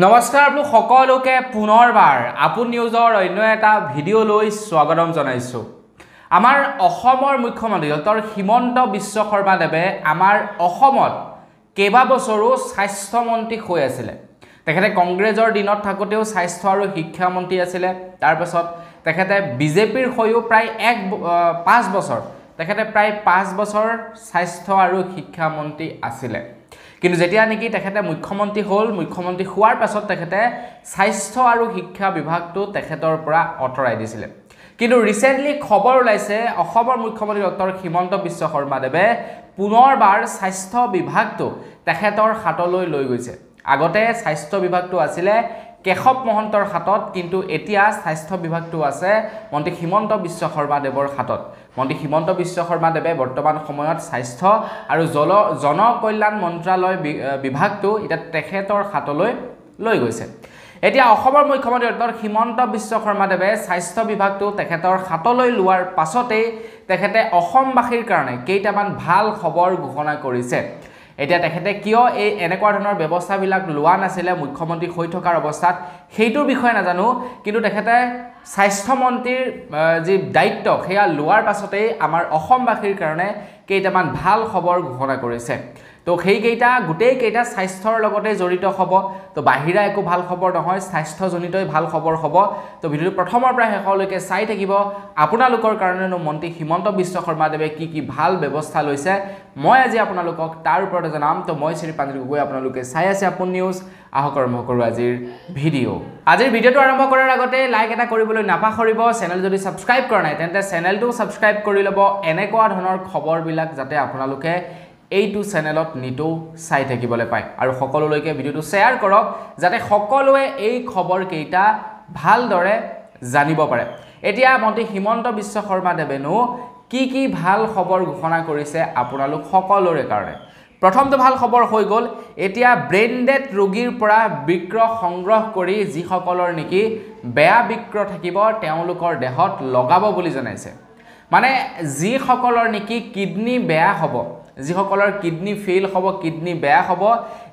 নমস্কাৰ আপোনালোক সকলোকে পুনৰবাৰ আপন নিউজৰ অন্য এটা ভিডিঅ' লৈ স্বাগতম জনাইছো। আমাৰ অসমৰ মুখ্যমন্ত্ৰী ডক্টৰ হিমন্ত বিশ্ব শৰ্মাদেৱে আমাৰ অসমত কেইবা বছৰো স্বাস্থ্য মন্ত্ৰী হৈ আছিল। তেখেতে কংগ্ৰেছৰ দিনত থাকোতেও স্বাস্থ্য আৰু শিক্ষা মন্ত্ৰী আছিল। তাৰ পাছত তেখেতে বিজেপিৰ হৈও প্ৰায় 5 বছৰ তেখেতে প্ৰায় 5 বছৰ স্বাস্থ্য আৰু শিক্ষা মন্ত্ৰী আছিল। কিন্তু যেতিয়া নেকি তেখেতে মুখ্যমন্ত্ৰী হ'ল, মুখ্যমন্ত্ৰী হোৱাৰ পাছত তেখেতে স্বাস্থ্য আৰু শিক্ষা বিভাগটো তেখেতৰ পৰা অতৰাই দিছিল। কিন্তু ৰিসেন্টলি খবৰ ওলাইছে অসমৰ মুখ্যমন্ত্ৰী ডক্টৰ হিমন্ত বিশ্ব শৰ্মাদেৱে পুনৰবাৰ স্বাস্থ্য বিভাগটো তেখেতৰ হাতলৈ লৈ গৈছে। আগতে স্বাস্থ্য বিভাগটো আছিল কেশৱ মহন্তৰ হাতত, কিন্তু এতিয়া স্বাস্থ্য বিভাগটো আছে মন্ত্ৰী হিমন্ত বিশ্ব শৰ্মাদেৱৰ হাতত। মন্ত্ৰী হিমন্ত বিশ্ব শৰ্মাদেৱে বৰ্তমান সময়ত স্বাস্থ্য আৰু জনকল্যাণ মন্ত্ৰালয় বিভাগটো এতিয়া তেখেতৰ হাতলৈ লৈ গৈছে। এতিয়া অসমৰ মুখ্যমন্ত্ৰী ডক্টৰ হিমন্ত বিশ্ব শৰ্মাদেৱে স্বাস্থ্য বিভাগটো তেখেতৰ হাতলৈ লোৱাৰ পাছতেই তেখেতে অসমবাসীৰ কাৰণে কেইটামান ভাল খবৰ ঘোষণা কৰিছে। এতিয়া তেখেতে কিয় এই এনেকুৱা ধৰণৰ ব্যৱস্থাবিলাক লোৱা নাছিলে মুখ্যমন্ত্ৰী হৈ থকাৰ অৱস্থাত সেইটোৰ বিষয়ে নাজানো, কিন্তু তেখেতে স্বাস্থ্য মন্ত্ৰীৰ যি দায়িত্ব সেয়া লোৱাৰ পাছতেই আমাৰ অসমবাসীৰ কাৰণে কেইটামান ভাল খবৰ ঘোষণা কৰিছে। তো সেইকেইটা গোটেইকেইটা স্বাস্থ্যৰ লগতে জড়িত হ'ব। তো বাহিৰা একো ভাল খবৰ নহয়, স্বাস্থ্যজনিতই ভাল খবৰ হ'ব। তো ভিডিঅ'টো প্ৰথমৰ পৰা শেষলৈকে চাই থাকিব। আপোনালোকৰ কাৰণেনো মন্ত্ৰী হিমন্ত বিশ্ব শৰ্মাদেৱে কি ভাল ব্যৱস্থা লৈছে মই আজি আপোনালোকক তাৰ ওপৰতে জনাম। তো মই শ্ৰী পাঞ্জল গগৈ, আপোনালোকে চাই আছে আপোন নিউজ। আহক আৰম্ভ কৰোঁ আজিৰ ভিডিঅ'। আজিৰ ভিডিঅ'টো আৰম্ভ কৰাৰ আগতে লাইক এটা কৰিবলৈ নাপাহৰিব। চেনেল যদি ছাবস্ক্ৰাইব কৰা নাই তেন্তে চেনেলটো ছাবস্ক্ৰাইব কৰি ল'ব, এনেকুৱা ধৰণৰ খবৰবিলাক যাতে আপোনালোকে এইটো চেনেলত নিতৌ চাই থাকিবলৈ পায়। আৰু সকলোলৈকে ভিডিঅ'টো শ্বেয়াৰ কৰক যাতে সকলোৱে এই খবৰকেইটা ভালদৰে জানিব পাৰে। এতিয়া মন্ত্ৰী হিমন্ত বিশ্ব শৰ্মাদেৱেনো কি ভাল খবৰ ঘোষণা কৰিছে আপোনালোক সকলোৰে কাৰণে। প্ৰথমটো ভাল খবৰ হৈ গ'ল, এতিয়া ব্ৰেইন-ডেড ৰোগীৰ পৰা বৃক্ক সংগ্ৰহ কৰি যিসকলৰ নেকি বেয়া বৃক্ক থাকিব তেওঁলোকৰ দেহত লগাব বুলি জনাইছে। মানে যিসকলৰ নেকি কিডনি বেয়া হ'ব, যিসকলৰ কিডনি ফেইল হ'ব, কিডনি বেয়া হ'ব,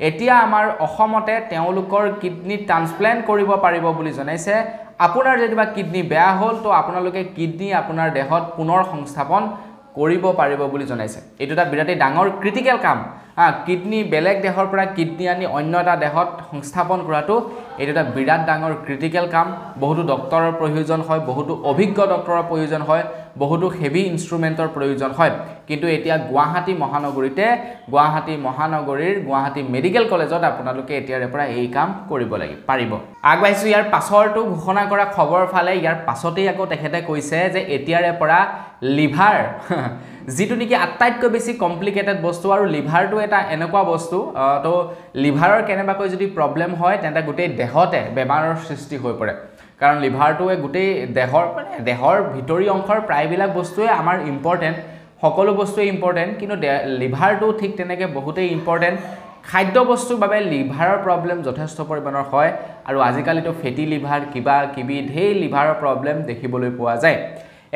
এতিয়া আমাৰ অসমতে তেওঁলোকৰ কিডনি ট্ৰান্সপ্লেণ্ট কৰিব পাৰিব বুলি জনাইছে। আপোনাৰ যেনিবা কিডনি বেয়া হ'ল তো আপোনালোকে কিডনি আপোনাৰ দেহত পুনৰ সংস্থাপন কৰিব পাৰিব বুলি জনাইছে। এইটো এটা বিৰাটেই ডাঙৰ ক্ৰিটিকেল কাম। কিডনি বেলেগ দেহৰ পৰা কিডনি আনি অন্য এটা দেহত সংস্থাপন কৰাটো এইটো এটা বিৰাট ডাঙৰ ক্ৰিটিকেল কাম। বহুতো ডক্টৰৰ প্ৰয়োজন হয়, বহুতো অভিজ্ঞ ডক্টৰৰ প্ৰয়োজন হয়, বহুতো হেভি ইনষ্ট্ৰুমেণ্টৰ প্ৰয়োজন হয়। কিন্তু এতিয়া গুৱাহাটী মহানগৰীৰ গুৱাহাটী মেডিকেল কলেজত আপোনালোকে এতিয়াৰে পৰা এই কাম কৰিব পাৰিব। আগবাঢ়িছোঁ ইয়াৰ পাছৰটো ঘোষণা কৰা খবৰ ফালে। ইয়াৰ পাছতেই আকৌ তেখেতে কৈছে যে এতিয়াৰে পৰা লিভাৰ যিটো নেকি আটাইতকৈ বেছি কমপ্লিকেটেড বস্তু, আৰু লিভাৰটো এটা এনেকুৱা বস্তু তো লিভাৰৰ কেনেবাকৈ যদি প্ৰব্লেম হয় তেন্তে গোটেই দেহতে বেমাৰৰ সৃষ্টি হৈ পৰে। কাৰণ লিভাৰটোৱে গোটেই দেহৰ ভিতৰি অংশৰ প্ৰায়বিলাক বস্তুৱে আমাৰ ইম্পৰ্টেণ্ট, সকলো বস্তুৱে ইম্পৰ্টেণ্ট, কিন্তু লিভাৰটো ঠিক তেনেকৈ বহুতেই ইম্পৰ্টেণ্ট। খাদ্য বস্তুৰ বাবে লিভাৰৰ প্ৰব্লেম যথেষ্ট পৰিমাণৰ হয়, আৰু আজিকালিতো ফেটি লিভাৰ কিবা কিবি ঢেৰ লিভাৰৰ প্ৰব্লেম দেখিবলৈ পোৱা যায়।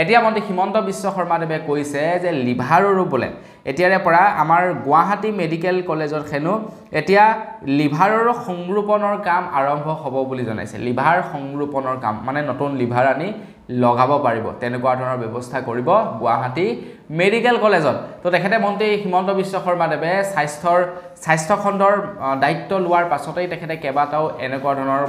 এতিয়া মন্ত্ৰী হিমন্ত বিশ্ব শৰ্মাদেৱে কৈছে যে লিভাৰৰো বোলে এতিয়াৰে পৰা আমাৰ গুৱাহাটী মেডিকেল কলেজত হেনো এতিয়া লিভাৰৰ সংৰোপণৰ কাম আৰম্ভ হ'ব বুলি জনাইছে। লিভাৰ সংৰোপণৰ কাম মানে নতুন লিভাৰ আনি লগাব পাৰিব, তেনেকুৱা ধৰণৰ ব্যৱস্থা কৰিব গুৱাহাটী মেডিকেল কলেজত। তো তেখেতে মন্ত্ৰী হিমন্ত বিশ্ব শৰ্মাদেৱে স্বাস্থ্য খণ্ডৰ দায়িত্ব লোৱাৰ পাছতেই তেখেতে কেইবাটাও এনেকুৱা ধৰণৰ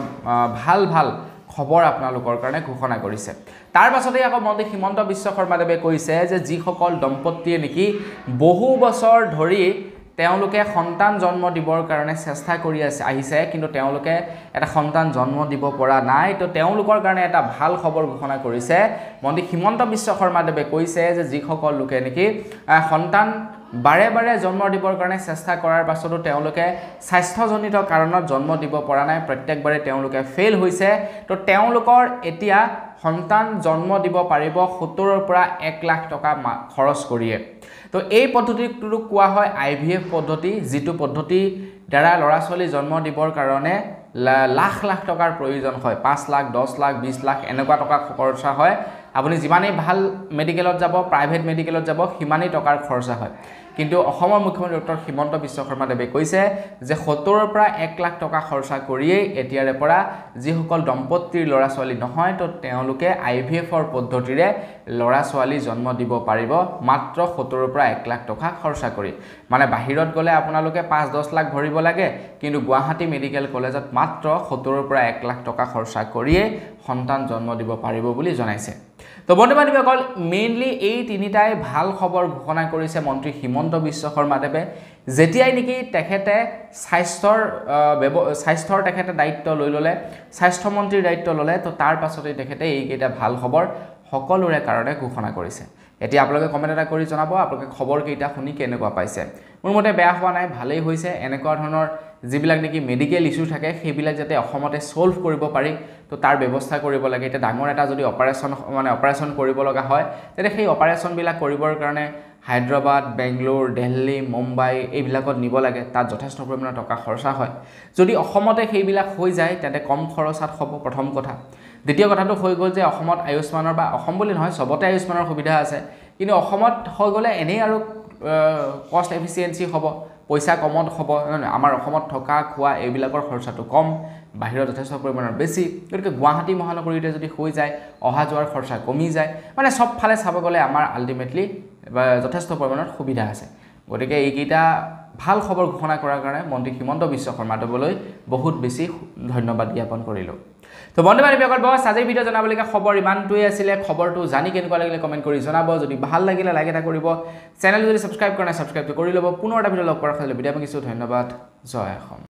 ভাল খবৰ আপোনালোকৰ কাৰণে ঘোষণা কৰিছে। তাৰ পাছতেই আকৌ মন্ত্ৰী হিমন্ত বিশ্ব শৰ্মাদেৱে কৈছে যে যিসকল দম্পতীয়ে নেকি বহু বছৰ ধৰি তেওঁলোকে সন্তান জন্ম দিবৰ কাৰণে চেষ্টা কৰি আহিছে, কিন্তু তেওঁলোকে এটা সন্তান জন্ম দিব পৰা নাই, তো তেওঁলোকৰ কাৰণে এটা ভাল খবৰ ঘোষণা কৰিছে মন্ত্ৰী হিমন্ত বিশ্ব শৰ্মাদেৱে। কৈছে যে যিসকল লোকে নেকি সন্তান বাৰে জন্ম দিবৰ কাৰণে চেষ্টা কৰাৰ পাছতো তেওঁলোকে স্বাস্থ্যজনিত কাৰণত জন্ম দিব পৰা নাই, প্ৰত্যেকবাৰে তেওঁলোকে ফেইল হৈছে, তো তেওঁলোকৰ এতিয়া সন্তান জন্ম দিব পাৰিব 70ৰ পৰা 1 লাখ টকা খৰচ কৰিয়ে। তো এই পদ্ধতিটোক কোৱা হয় IVF পদ্ধতি, যিটো পদ্ধতি দ্বাৰা ল'ৰা ছোৱালী জন্ম দিবৰ কাৰণে লাখ টকাৰ প্ৰয়োজন হয়। 5 লাখ, 10 লাখ, 20 লাখ এনেকুৱা টকা খৰচা হয়। আপুনি যিমানেই ভাল মেডিকেলত যাব, প্ৰাইভেট মেডিকেলত যাব, সিমানেই টকাৰ খৰচা হয়। কিন্তু অসমৰ মুখ্যমন্ত্ৰী ডক্টৰ হিমন্ত বিশ্ব শৰ্মাদেৱে কৈছে যে 70ৰ পৰা 1 লাখ টকা খৰচা কৰিয়েই এতিয়াৰে পৰা যিসকল দম্পতীৰ ল'ৰা ছোৱালী নহয় তো তেওঁলোকে IVFৰ পদ্ধতিৰে ল'ৰা ছোৱালী জন্ম দিব পাৰিব মাত্ৰ 70ৰ পৰা 1 লাখ টকা খৰচা কৰি মানে বাহিৰত গ'লে আপোনালোকে 5-10 লাখ ভৰিব লাগে কিন্তু গুৱাহাটী মেডিকেল কলেজত মাত্ৰ 70ৰ পৰা 1 লাখ টকা খৰচা কৰিয়ে সন্তান জন্ম দিব পাৰিব বুলি জনাইছে তো বন্ধু বান্ধৱীসকল মেইনলি এই তিনিটাই ভাল খবৰ ঘোষণা কৰিছে মন্ত্ৰী হিমন্ত বিশ্ব শৰ্মাদেৱে যেতিয়াই নেকি তেখেতে স্বাস্থ্যৰ তেখেতে দায়িত্ব লৈ ল'লে স্বাস্থ্য মন্ত্ৰীৰ দায়িত্ব ল'লে তো তাৰ পাছতেই তেখেতে এইকেইটা ভাল খবৰ সকলোৰে কাৰণে ঘোষণা কৰিছে এতিয়া আপোনালোকে কমেণ্ট এটা কৰি জনাব আপোনালোকে খবৰকেইটা শুনি কেনেকুৱা পাইছে মোৰ মতে বেয়া হোৱা নাই ভালেই হৈছে এনেকুৱা ধৰণৰ যিবিলাক নেকি মেডিকেল ইস্যু থাকে সেইবিলাক যাতে অসমতে সলভ কৰিব পাৰি তো তাৰ ব্যৱস্থা কৰিব লাগে এটা ডাঙৰ এটা যদি অপাৰেশ্যন কৰিব লগা হয় তেতিয়া সেই অপাৰেশ্যনবিলাক কৰিবৰ কাৰণে হায়দৰাবাদ বেংগলোৰ দিল্লী মুম্বাই এইবিলাকত নিব লাগে তাত যথেষ্ট পৰিমাণৰ টকা খৰচা হয় যদি অসমতে সেইবিলাক হৈ যায় তেন্তে কম খৰচত হ'ব প্ৰথম কথা দ্বিতীয় কথাটো হৈ গ'ল যে অসমত আয়ুষ্মানৰ বা অসম বুলি নহয় সবতে আয়ুষ্মানৰ সুবিধা আছে কিন্তু অসমত হৈ গ'লে এনেই আৰু কষ্ট এফিচিয়েন্সি হ'ব পইচা কমত হ'ব আমাৰ অসমত থকা খোৱা এইবিলাকৰ খৰচাটো কম বাহিৰত যথেষ্ট পৰিমাণৰ বেছি গতিকে গুৱাহাটী মহানগৰীতে যদি হৈ যায় অহা যোৱাৰ খৰচা কমি যায় মানে সব ফালে চাব গ'লে আমাৰ আল্টিমেটলি যথেষ্ট পৰিমাণৰ সুবিধা আছে গতিকে এইকেইটা ভাল খবৰ ঘোষণা কৰাৰ কাৰণে মন্ত্ৰী হিমন্ত বিশ্ব শৰ্মাদেৱলৈ বহুত বেছি ধন্যবাদ জ্ঞাপন কৰিলোঁ তো বন্ধু বান্ধৱীসকল বস আজিৰ ভিডিঅ' জনাবলগীয়া খবৰ ইমানটোৱে আছিলে খবৰটো জানি কেনেকুৱা লাগিলে কমেণ্ট কৰি জনাব যদি ভাল লাগিলে লাইক এটা কৰিব চেনেল যদি ছাবস্ক্ৰাইব কৰা নাই ছাবস্ক্ৰাইবটো কৰি ল'ব পুনৰ এটা ভিডিঅ' লগ কৰাৰ কাৰণে বিদায় মাগিছোঁ ধন্যবাদ জয় অসম